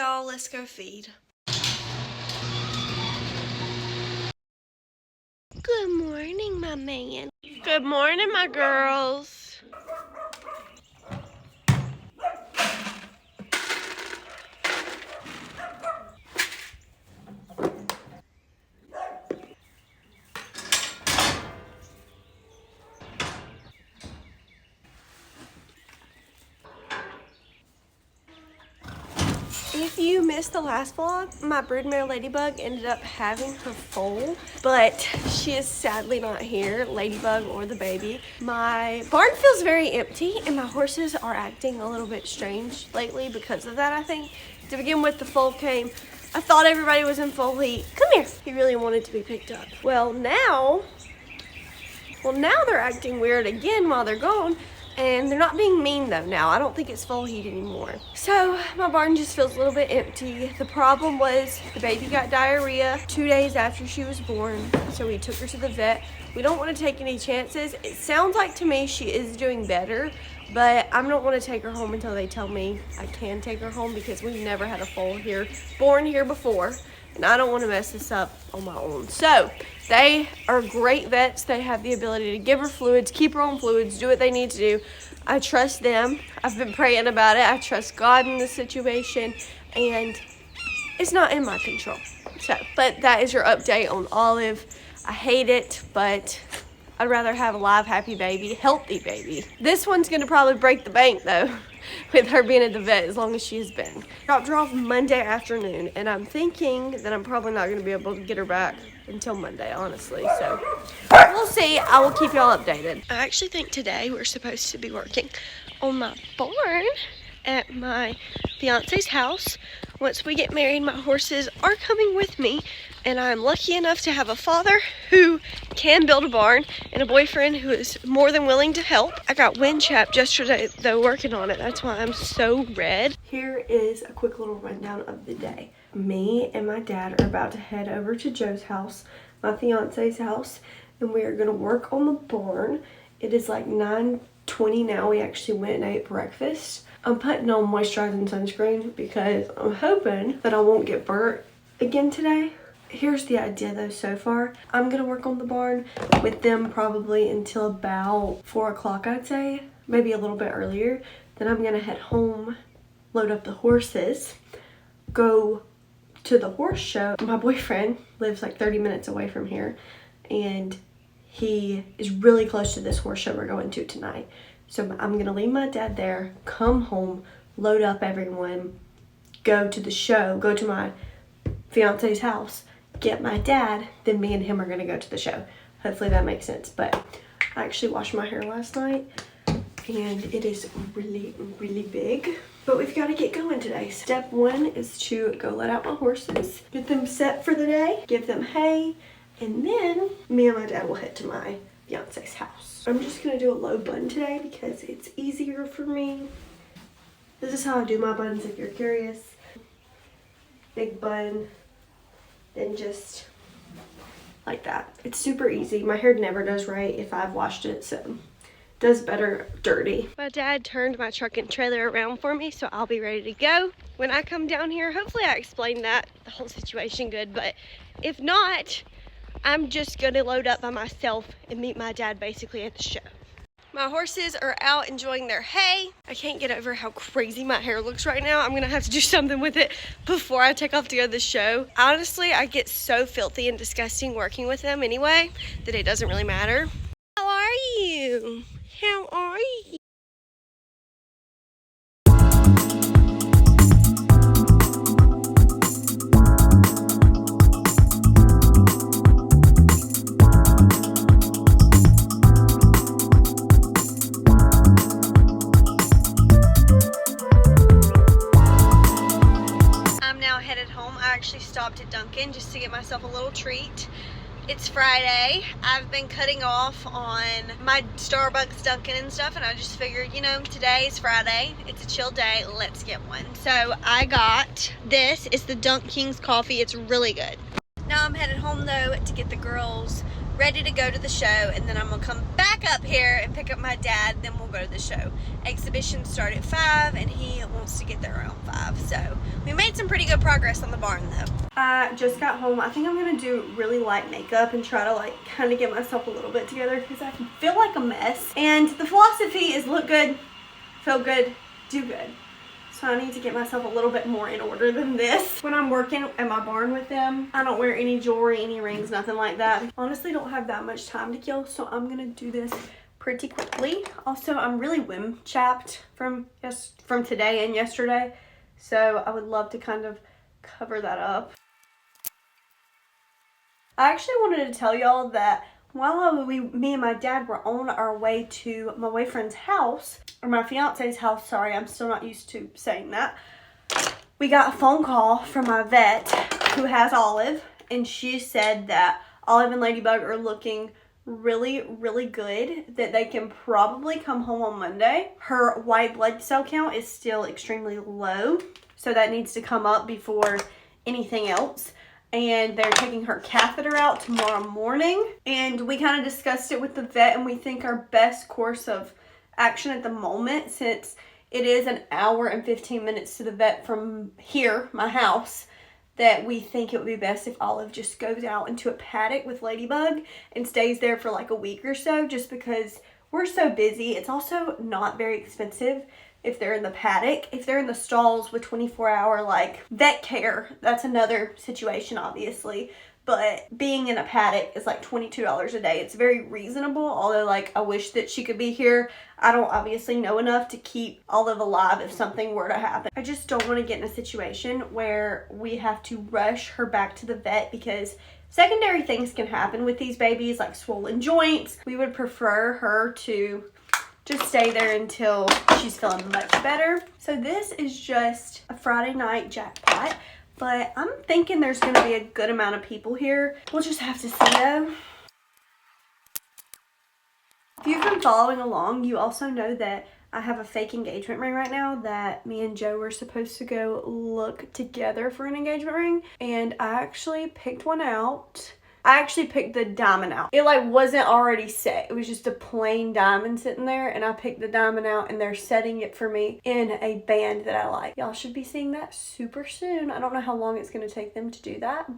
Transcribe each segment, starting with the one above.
y'all, let's go feed. Good morning, my man. Good morning, my girls. If you missed the last vlog, my broodmare Ladybug ended up having her foal, but she is sadly not here, Ladybug or the baby. My barn feels very empty and my horses are acting a little bit strange lately because of that, I think. To begin with, the foal came. I thought everybody was in full heat. Come here. He really wanted to be picked up. Well, now they're acting weird again while they're gone. And they're not being mean though now. I don't think it's full heat anymore. So my barn just feels a little bit empty. The problem was the baby got diarrhea 2 days after she was born. So we took her to the vet. We don't want to take any chances. It sounds like to me she is doing better, but I don't want to take her home until they tell me I can take her home because we've never had a foal here, born here before. And I don't want to mess this up on my own. So they are great vets. They have the ability to give her fluids, keep her on fluids, do what they need to do. I trust them. I've been praying about it. I trust God in this situation, and it's not in my control. So, but that is your update on Olive. I hate it, but I'd rather have a live, happy baby, healthy baby. This one's gonna probably break the bank though, with her being at the vet as long as she has been. Dropped her off Monday afternoon, and I'm thinking that I'm probably not gonna be able to get her back until Monday, honestly, so we'll see. I will keep y'all updated. I actually think today we're supposed to be working on my barn at my fiance's house. Once we get married, my horses are coming with me, and I'm lucky enough to have a father who can build a barn and a boyfriend who is more than willing to help. I got wind chapped yesterday though working on it. That's why I'm so red. Here is a quick little rundown of the day. Me and my dad are about to head over to Joe's house, my fiance's house, and we are going to work on the barn. It is like 9:20 now. We actually went and ate breakfast. I'm putting on moisturizing sunscreen because I'm hoping that I won't get burnt again today. Here's the idea though so far. I'm gonna work on the barn with them probably until about 4 o'clock, I'd say, maybe a little bit earlier. Then I'm gonna head home, load up the horses, go to the horse show. My boyfriend lives like 30 minutes away from here, and he is really close to this horse show we're going to tonight. So I'm gonna leave my dad there, come home, load up everyone, go to the show, go to my fiance's house, get my dad, then me and him are gonna go to the show. Hopefully that makes sense. But I actually washed my hair last night and it is really, really big. But we've got to get going today. Step one is to go let out my horses, get them set for the day, give them hay, and then me and my dad will head to my fiance's house. I'm just gonna do a low bun today because it's easier for me. This is how I do my buns if you're curious. Big bun, then just like that. It's super easy. My hair never does right if I've washed it, so it does better dirty. My dad turned my truck and trailer around for me, so I'll be ready to go. When I come down here, hopefully I explained the whole situation good, but if not, I'm just gonna load up by myself and meet my dad basically at the show. My horses are out enjoying their hay. I can't get over how crazy my hair looks right now. I'm gonna have to do something with it before I take off to go to the show. Honestly, I get so filthy and disgusting working with them anyway that it doesn't really matter. How are you? How are you? Stopped at Dunkin' just to get myself a little treat. It's Friday. I've been cutting off on my Starbucks, Dunkin' and stuff, and I just figured, you know, today is Friday. It's a chill day. Let's get one. So I got this. It's the Dunk King's coffee. It's really good. Now I'm headed home though to get the girls ready to go to the show, and then I'm gonna come back up here and pick up my dad, then we'll go to the show. Exhibitions start at 5 and he wants to get there around 5, so we made some pretty good progress on the barn though. I just got home. I think I'm gonna do really light makeup and try to like kind of get myself a little bit together because I feel like a mess, and the philosophy is look good, feel good, do good. So I need to get myself a little bit more in order than this. When I'm working at my barn with them, I don't wear any jewelry, any rings, nothing like that. Honestly, don't have that much time to kill, so I'm gonna do this pretty quickly. Also, I'm really whim chapped from today and yesterday, so I would love to kind of cover that up. I actually wanted to tell y'all that while me and my dad were on our way to my boyfriend's house, or my fiance's house, sorry, I'm still not used to saying that, we got a phone call from my vet who has Olive, and she said that Olive and Ladybug are looking really, really good, that they can probably come home on Monday. Her white blood cell count is still extremely low, so that needs to come up before anything else. And they're taking her catheter out tomorrow morning. And we kind of discussed it with the vet, and we think our best course of action at the moment, since it is an hour and 15 minutes to the vet from here, my house, that we think it would be best if Olive just goes out into a paddock with Ladybug and stays there for like a week or so, just because we're so busy. It's also not very expensive if they're in the paddock. If they're in the stalls with 24-hour like vet care, that's another situation obviously, but being in a paddock is like $22 a day. It's very reasonable, although like I wish that she could be here. I don't obviously know enough to keep Olive alive if something were to happen. I just don't want to get in a situation where we have to rush her back to the vet because secondary things can happen with these babies, like swollen joints. We would prefer her to just stay there until she's feeling much better. So this is just a Friday night jackpot, but I'm thinking there's going to be a good amount of people here. We'll just have to see though. If you've been following along, you also know that I have a fake engagement ring right now that me and Joe were supposed to go look together for an engagement ring, and I actually picked one out. I actually picked the diamond out. It like wasn't already set. It was just a plain diamond sitting there, and I picked the diamond out, and they're setting it for me in a band that I like. Y'all should be seeing that super soon. I don't know how long it's going to take them to do that.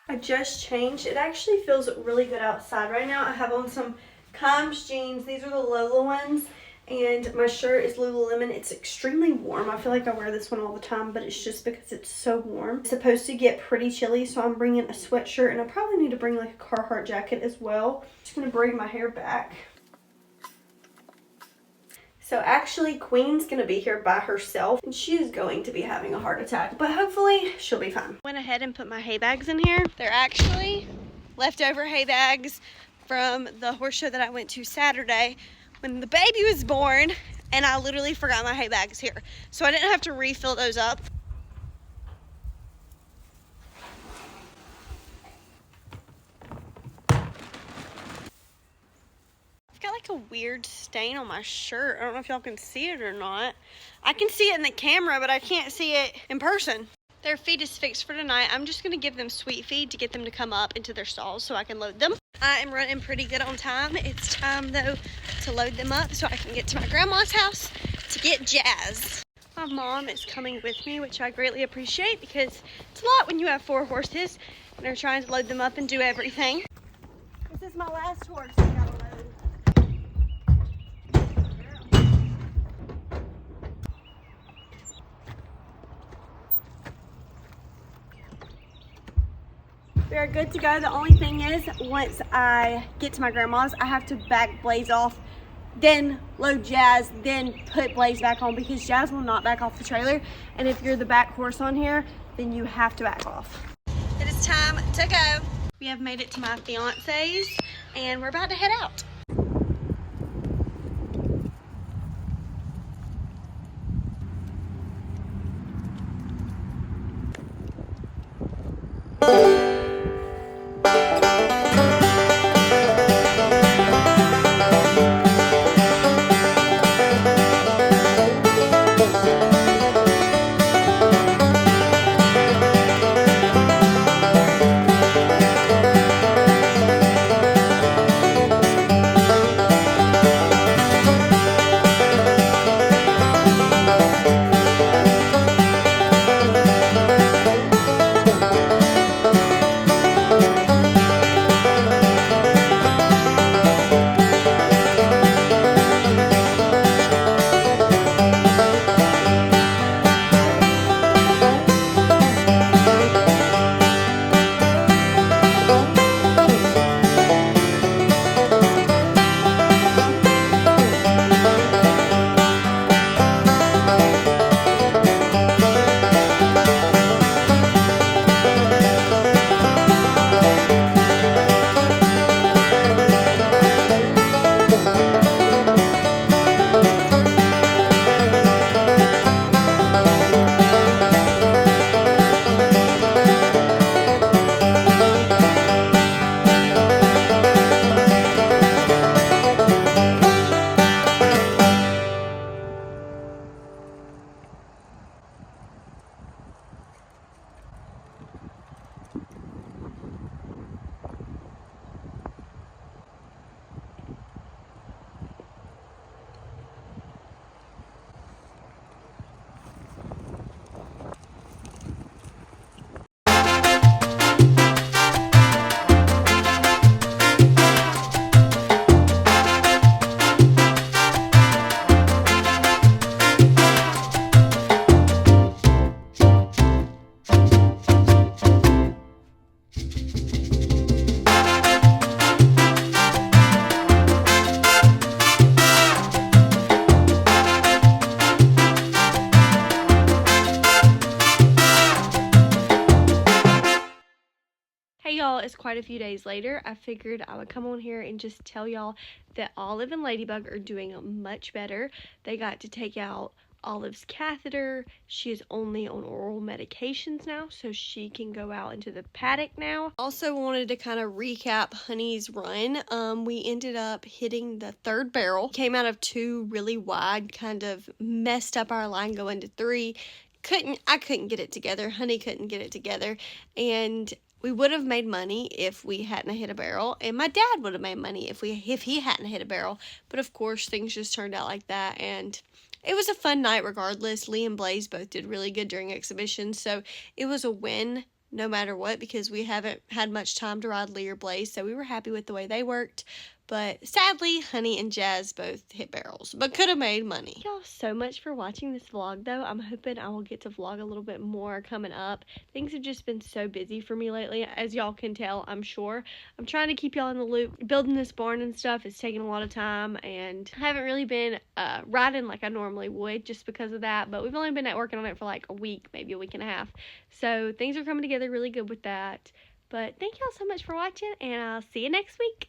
I just changed. It actually feels really good outside right now. I have on some Combs jeans. These are the Lola ones. And my shirt is Lululemon. It's extremely warm. I feel like I wear this one all the time, but it's just because it's so warm. It's supposed to get pretty chilly, so I'm bringing a sweatshirt, and I probably need to bring like a Carhartt jacket as well. Just gonna braid my hair back. So actually, Queen's gonna be here by herself, and she is going to be having a heart attack, but hopefully she'll be fine. Went ahead and put my hay bags in here. They're actually leftover hay bags from the horse show that I went to Saturday when the baby was born, and I literally forgot my hay bags here. So I didn't have to refill those up. I've got like a weird stain on my shirt. I don't know if y'all can see it or not. I can see it in the camera, but I can't see it in person. Their feed is fixed for tonight. I'm just gonna give them sweet feed to get them to come up into their stalls so I can load them. I am running pretty good on time. It's time though to load them up so I can get to my grandma's house to get Jazz. My mom is coming with me, which I greatly appreciate because it's a lot when you have 4 horses and they're trying to load them up and do everything. This is my last horse I gotta load. We are good to go. The only thing is, once I get to my grandma's, I have to back Blaze off, then load Jazz, then put Blaze back on because Jazz will not back off the trailer. And if you're the back horse on here, then you have to back off. It is time to go. We have made it to my fiance's and we're about to head out. y'all it's quite a few days later, I figured I would come on here and just tell y'all that Olive and Ladybug are doing much better. They got to take out Olive's catheter. She is only on oral medications now, so she can go out into the paddock now. Also wanted to kind of recap Honey's run. We ended up hitting the 3rd barrel. Came out of 2 really wide, kind of messed up our line going to 3. I couldn't get it together. Honey couldn't get it together. And we would have made money if we hadn't hit a barrel, and my dad would have made money if he hadn't hit a barrel. But of course, things just turned out like that, and it was a fun night regardless. Lee and Blaze both did really good during exhibitions, so it was a win no matter what, because we haven't had much time to ride Lee or Blaze, so we were happy with the way they worked. But sadly, Honey and Jazz both hit barrels, but could have made money. Thank y'all so much for watching this vlog, though. I'm hoping I will get to vlog a little bit more coming up. Things have just been so busy for me lately, as y'all can tell, I'm sure. I'm trying to keep y'all in the loop. Building this barn and stuff is taking a lot of time, and I haven't really been riding like I normally would just because of that, but we've only been working on it for like a week, maybe a week and a half. So things are coming together really good with that. But thank y'all so much for watching, and I'll see you next week.